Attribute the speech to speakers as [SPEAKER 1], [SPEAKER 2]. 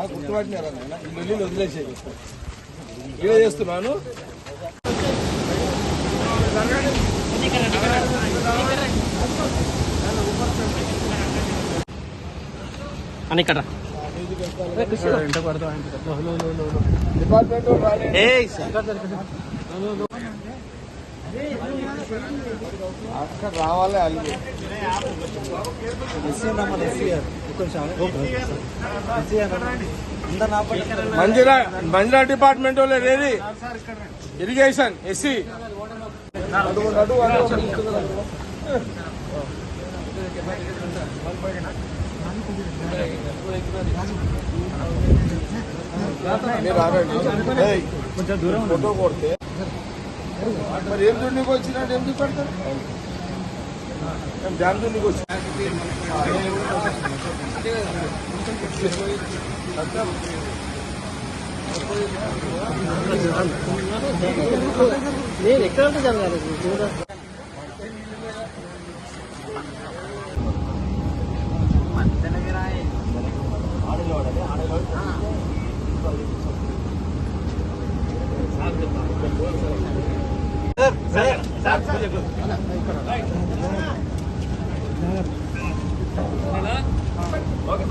[SPEAKER 1] గుర్తుపట్టినారా ఇల్లు వదిలేసే ఇదే చేస్తున్నాను.
[SPEAKER 2] అని ఇక్కడ
[SPEAKER 1] అక్కడ రావాలి అల్లు మంజీరా డిపార్ట్మెంట్ వాళ్ళు ఏది ఇరిగేషన్ ఎస్సీ కొంచెం దూరం ఫోటో కొడితే మరి ఏం దుండికి వచ్చినట్టు ఏం చూపెడతారు? డ్యామ్ దుండికి వచ్చి
[SPEAKER 2] నేను ఎక్కడ జరగాలి
[SPEAKER 1] ఓకే